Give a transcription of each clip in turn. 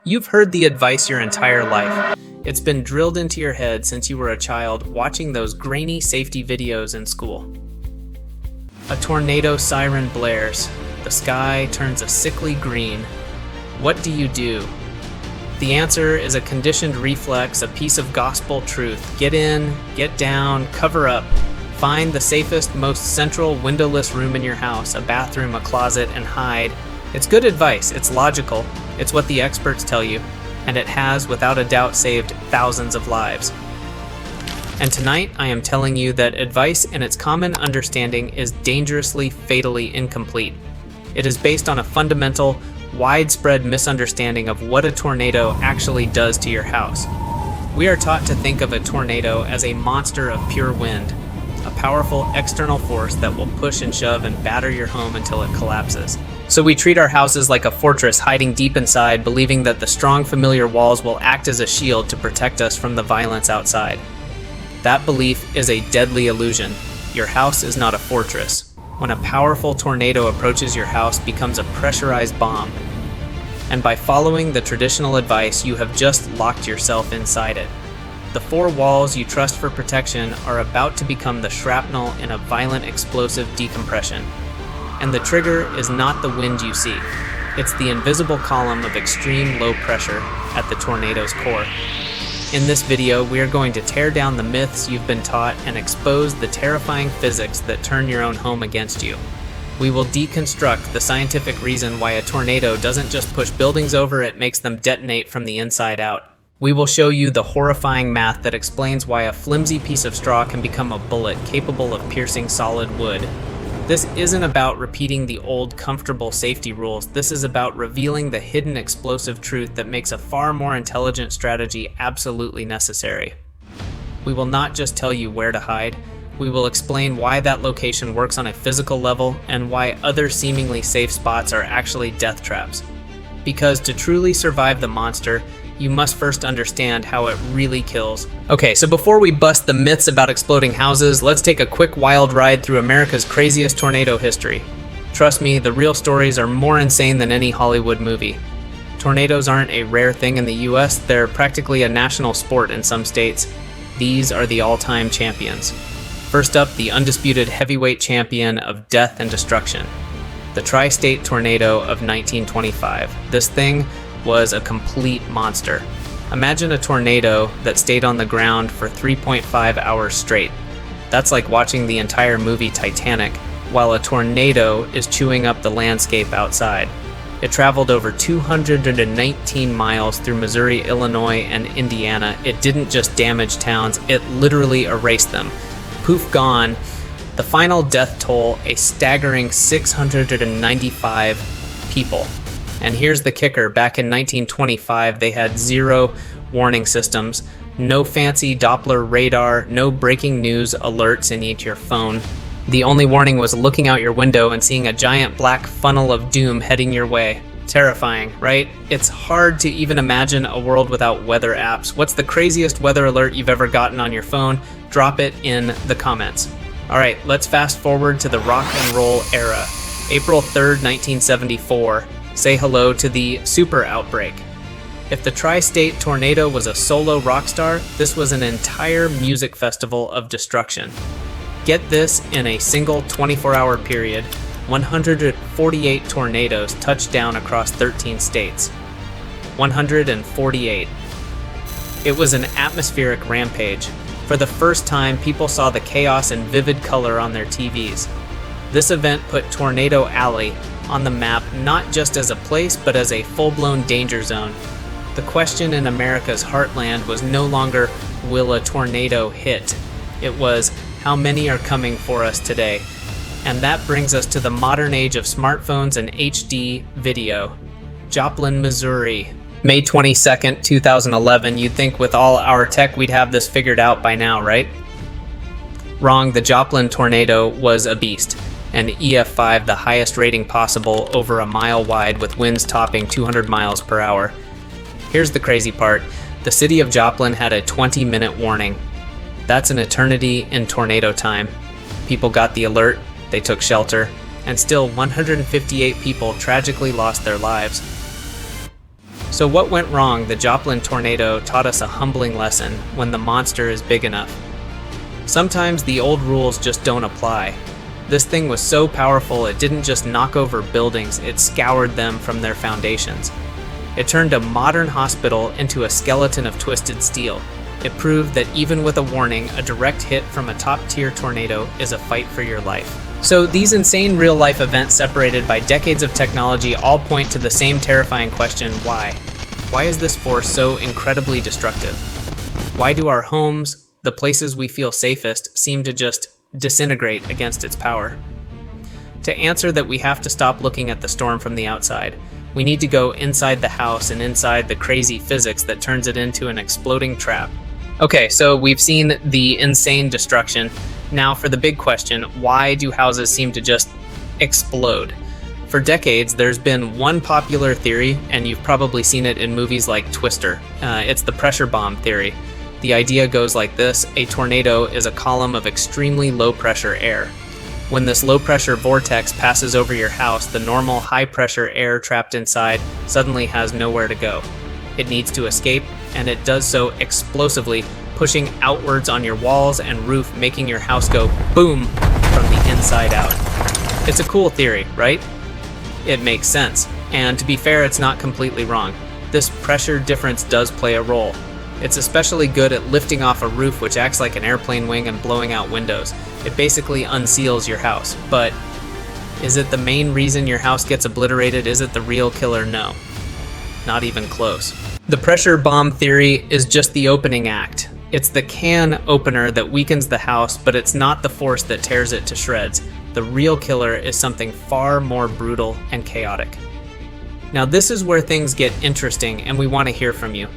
You've heard the advice your entire life. It's been drilled into your head since you were a child watching those grainy safety videos in school. A tornado siren blares. The sky turns a sickly green. What do you do? The answer is a conditioned reflex, a piece of gospel truth. Get in, get down, cover up. Find the safest, most central windowless room in your house, a bathroom, a closet, and hide. It's good advice, it's logical, it's what the experts tell you, and it has, without a doubt, saved thousands of lives. And tonight, I am telling you that advice in its common understanding is dangerously, fatally incomplete. It is based on a fundamental, widespread misunderstanding of what a tornado actually does to your house. We are taught to think of a tornado as a monster of pure wind, a powerful external force that will push and shove and batter your home until it collapses. So we treat our houses like a fortress hiding deep inside, believing that the strong familiar walls will act as a shield to protect us from the violence outside. That belief is a deadly illusion. Your house is not a fortress. When a powerful tornado approaches your house, it becomes a pressurized bomb. And by following the traditional advice, you have just locked yourself inside it. The four walls you trust for protection are about to become the shrapnel in a violent explosive decompression. And the trigger is not the wind you see. It's the invisible column of extreme low pressure at the tornado's core. In this video, we are going to tear down the myths you've been taught and expose the terrifying physics that turn your own home against you. We will deconstruct the scientific reason why a tornado doesn't just push buildings over, it makes them detonate from the inside out. We will show you the horrifying math that explains why a flimsy piece of straw can become a bullet capable of piercing solid wood. This isn't about repeating the old comfortable safety rules. This is about revealing the hidden explosive truth that makes a far more intelligent strategy absolutely necessary. We will not just tell you where to hide. We will explain why that location works on a physical level and why other seemingly safe spots are actually death traps. Because to truly survive the monster, you must first understand how it really kills. Okay, so before we bust the myths about exploding houses, let's take a quick wild ride through America's craziest tornado history. Trust me, the real stories are more insane than any Hollywood movie. Tornadoes aren't a rare thing in the US, they're practically a national sport in some states. These are the all-time champions. First up, the undisputed heavyweight champion of death and destruction, the Tri-State Tornado of 1925. This thing was a complete monster. Imagine a tornado that stayed on the ground for 3.5 hours straight. That's like watching the entire movie Titanic, while a tornado is chewing up the landscape outside. It traveled over 219 miles through Missouri, Illinois, and Indiana. It didn't just damage towns, it literally erased them. Poof, gone. The final death toll, a staggering 695 people. And here's the kicker, back in 1925, they had zero warning systems, no fancy Doppler radar, no breaking news alerts in your phone. The only warning was looking out your window and seeing a giant black funnel of doom heading your way. Terrifying, right? It's hard to even imagine a world without weather apps. What's the craziest weather alert you've ever gotten on your phone? Drop it in the comments. All right, let's fast forward to the rock and roll era. April 3rd, 1974. Say hello to the super outbreak. If the Tri-State Tornado was a solo rock star, this was an entire music festival of destruction. Get this, in a single 24-hour period, 148 tornadoes touched down across 13 states. 148. It was an atmospheric rampage. For the first time, people saw the chaos in vivid color on their TVs. This event put Tornado Alley on the map, not just as a place, but as a full-blown danger zone. The question in America's heartland was no longer, will a tornado hit? It was, how many are coming for us today? And that brings us to the modern age of smartphones and HD video. Joplin, Missouri. May 22nd, 2011. You'd think with all our tech we'd have this figured out by now, right? Wrong, the Joplin tornado was a beast. And EF5, the highest rating possible, over a mile wide with winds topping 200 miles per hour. Here's the crazy part. The city of Joplin had a 20-minute warning. That's an eternity in tornado time. People got the alert, they took shelter, and still 158 people tragically lost their lives. So what went wrong? The Joplin tornado taught us a humbling lesson: when the monster is big enough. Sometimes the old rules just don't apply. This thing was so powerful it didn't just knock over buildings, it scoured them from their foundations. It turned a modern hospital into a skeleton of twisted steel. It proved that even with a warning, a direct hit from a top-tier tornado is a fight for your life. So these insane real-life events separated by decades of technology all point to the same terrifying question: why? Why is this force so incredibly destructive? Why do our homes, the places we feel safest, seem to just disintegrate against its power? To answer that, we have to stop looking at the storm from the outside. We need to go inside the house and inside the crazy physics that turns it into an exploding trap. Okay, so we've seen the insane destruction. Now for the big question: why do houses seem to just explode? For decades, there's been one popular theory, and you've probably seen it in movies like Twister. It's the pressure bomb theory. The idea goes like this: a tornado is a column of extremely low pressure air. When this low pressure vortex passes over your house, the normal high pressure air trapped inside suddenly has nowhere to go. It needs to escape, and it does so explosively, pushing outwards on your walls and roof, making your house go boom from the inside out. It's a cool theory, right? It makes sense. And to be fair, it's not completely wrong. This pressure difference does play a role. It's especially good at lifting off a roof, which acts like an airplane wing, and blowing out windows. It basically unseals your house. But is it the main reason your house gets obliterated? Is it the real killer? No. Not even close. The pressure bomb theory is just the opening act. It's the can opener that weakens the house, but it's not the force that tears it to shreds. The real killer is something far more brutal and chaotic. Now this is where things get interesting, and we want to hear from you.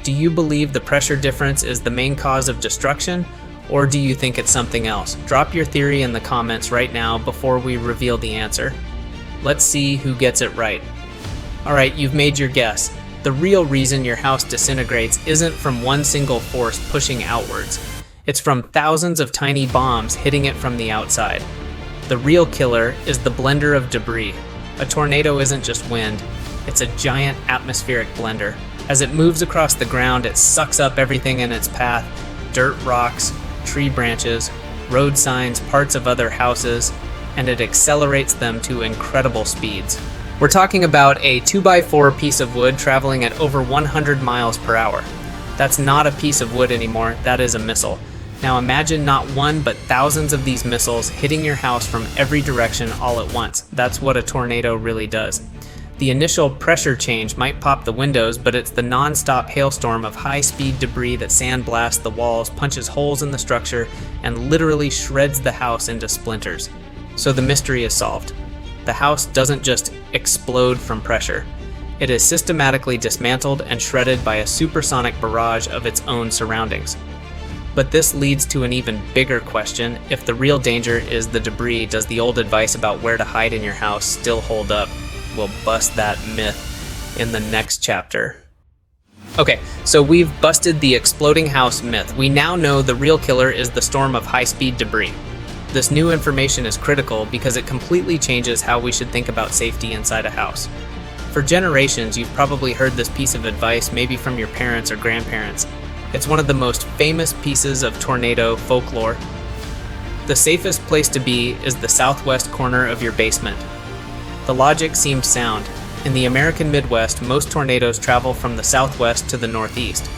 Do you believe the pressure difference is the main cause of destruction, or do you think it's something else? Drop your theory in the comments right now before we reveal the answer. Let's see who gets it right. Alright, you've made your guess. The real reason your house disintegrates isn't from one single force pushing outwards. It's from thousands of tiny bombs hitting it from the outside. The real killer is the blender of debris. A tornado isn't just wind, it's a giant atmospheric blender. As it moves across the ground, it sucks up everything in its path: dirt, rocks, tree branches, road signs, parts of other houses, and it accelerates them to incredible speeds. We're talking about a 2x4 piece of wood traveling at over 100 miles per hour. That's not a piece of wood anymore, that is a missile. Now imagine not one but thousands of these missiles hitting your house from every direction all at once. That's what a tornado really does. The initial pressure change might pop the windows, but it's the non-stop hailstorm of high-speed debris that sandblasts the walls, punches holes in the structure, and literally shreds the house into splinters. So the mystery is solved. The house doesn't just explode from pressure. It is systematically dismantled and shredded by a supersonic barrage of its own surroundings. But this leads to an even bigger question: if the real danger is the debris, does the old advice about where to hide in your house still hold up? We'll bust that myth in the next chapter. Okay, so we've busted the exploding house myth. We now know the real killer is the storm of high-speed debris. This new information is critical because it completely changes how we should think about safety inside a house. For generations, you've probably heard this piece of advice, maybe from your parents or grandparents. It's one of the most famous pieces of tornado folklore. The safest place to be is the southwest corner of your basement. The logic seems sound. In the American Midwest, most tornadoes travel from the southwest to the northeast.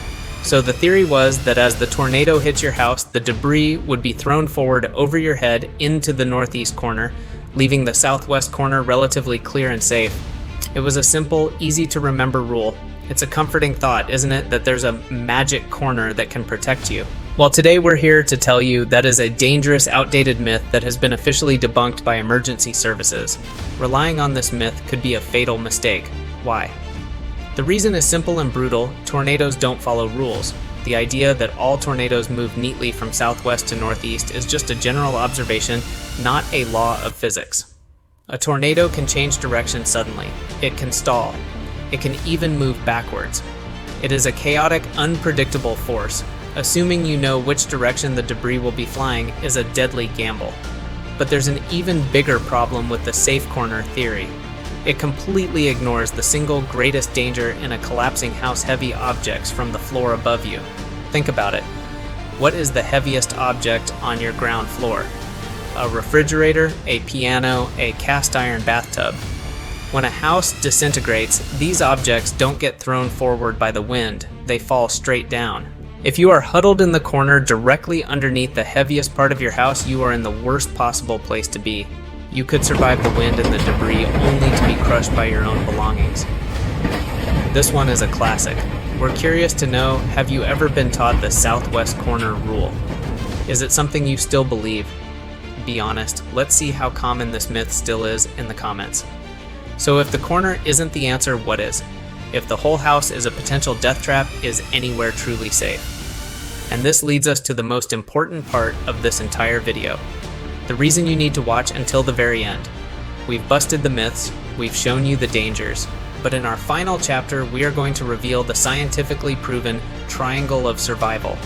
So the theory was that as the tornado hits your house, the debris would be thrown forward over your head into the northeast corner, leaving the southwest corner relatively clear and safe. It was a simple, easy to remember rule. It's a comforting thought, isn't it, that there's a magic corner that can protect you? Well, today we're here to tell you that is a dangerous, outdated myth that has been officially debunked by emergency services. Relying on this myth could be a fatal mistake. Why? The reason is simple and brutal: tornadoes don't follow rules. The idea that all tornadoes move neatly from southwest to northeast is just a general observation, not a law of physics. A tornado can change direction suddenly. It can stall. It can even move backwards. It is a chaotic, unpredictable force. Assuming you know which direction the debris will be flying is a deadly gamble. But there's an even bigger problem with the safe corner theory. It completely ignores the single greatest danger in a collapsing house: heavy objects from the floor above you. Think about it. What is the heaviest object on your ground floor? A refrigerator, a piano, a cast iron bathtub. When a house disintegrates, these objects don't get thrown forward by the wind, they fall straight down. If you are huddled in the corner directly underneath the heaviest part of your house, you are in the worst possible place to be. You could survive the wind and the debris only to be crushed by your own belongings. This one is a classic. We're curious to know, have you ever been taught the southwest corner rule? Is it something you still believe? Be honest. Let's see how common this myth still is in the comments. So if the corner isn't the answer, what is? If the whole house is a potential death trap, is anywhere truly safe? And this leads us to the most important part of this entire video. The reason you need to watch until the very end. We've busted the myths, we've shown you the dangers, but in our final chapter, we are going to reveal the scientifically proven triangle of survival.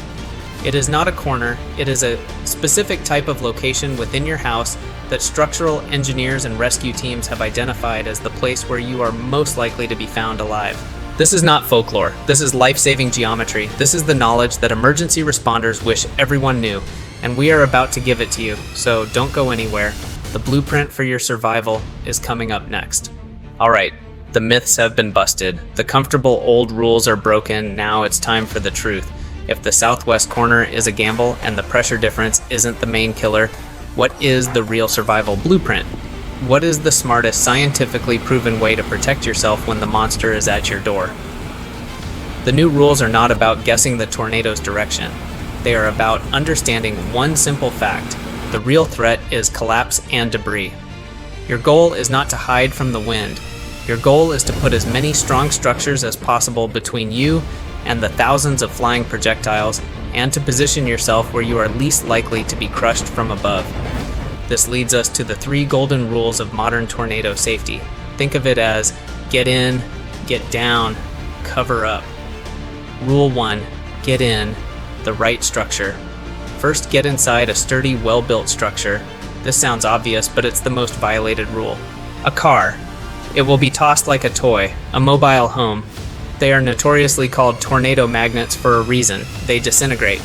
It is not a corner, it is a specific type of location within your house that structural engineers and rescue teams have identified as the place where you are most likely to be found alive. This is not folklore, this is life-saving geometry. This is the knowledge that emergency responders wish everyone knew, and we are about to give it to you, so don't go anywhere. The blueprint for your survival is coming up next. Alright, the myths have been busted. The comfortable old rules are broken, now it's time for the truth. If the southwest corner is a gamble and the pressure difference isn't the main killer, what is the real survival blueprint? What is the smartest, scientifically proven way to protect yourself when the monster is at your door? The new rules are not about guessing the tornado's direction. They are about understanding one simple fact. The real threat is collapse and debris. Your goal is not to hide from the wind. Your goal is to put as many strong structures as possible between you and the thousands of flying projectiles, and to position yourself where you are least likely to be crushed from above. This leads us to the 3 golden rules of modern tornado safety. Think of it as get in, get down, cover up. Rule 1, get in the right structure. First, get inside a sturdy, well-built structure. This sounds obvious, but it's the most violated rule. A car. It will be tossed like a toy. A mobile home. They are notoriously called tornado magnets for a reason. They disintegrate.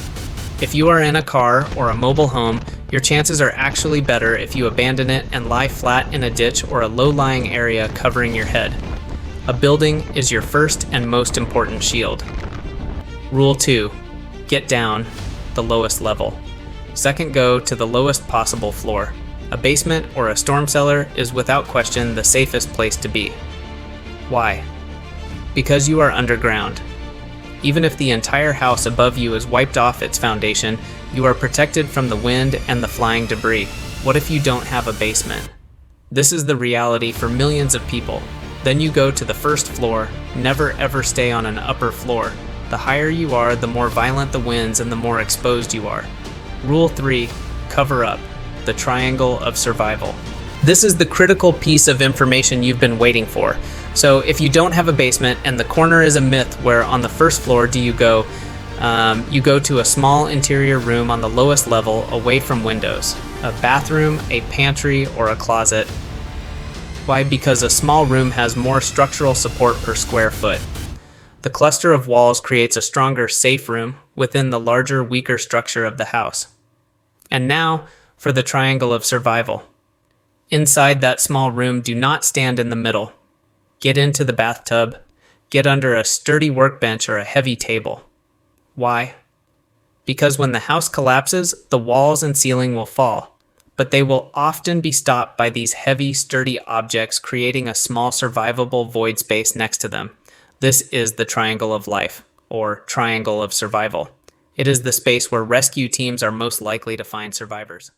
If you are in a car or a mobile home, your chances are actually better if you abandon it and lie flat in a ditch or a low-lying area covering your head. A building is your first and most important shield. Rule 2. Get down, the lowest level. Second, go to the lowest possible floor. A basement or a storm cellar is without question the safest place to be. Why? Because you are underground. Even if the entire house above you is wiped off its foundation, you are protected from the wind and the flying debris. What if you don't have a basement? This is the reality for millions of people. Then you go to the first floor. Never ever stay on an upper floor. The higher you are, the more violent the winds and the more exposed you are. Rule 3, cover up, the triangle of survival. This is the critical piece of information you've been waiting for. So if you don't have a basement and the corner is a myth where on the first floor do you go to a small interior room on the lowest level away from windows, a bathroom, a pantry, or a closet. Why? Because a small room has more structural support per square foot. The cluster of walls creates a stronger safe room within the larger, weaker structure of the house. And now for the triangle of survival. Inside that small room, do not stand in the middle. Get into the bathtub. Get under a sturdy workbench or a heavy table. Why? Because when the house collapses, the walls and ceiling will fall, but they will often be stopped by these heavy, sturdy objects, creating a small survivable void space next to them. This is the triangle of life, or triangle of survival. It is the space where rescue teams are most likely to find survivors.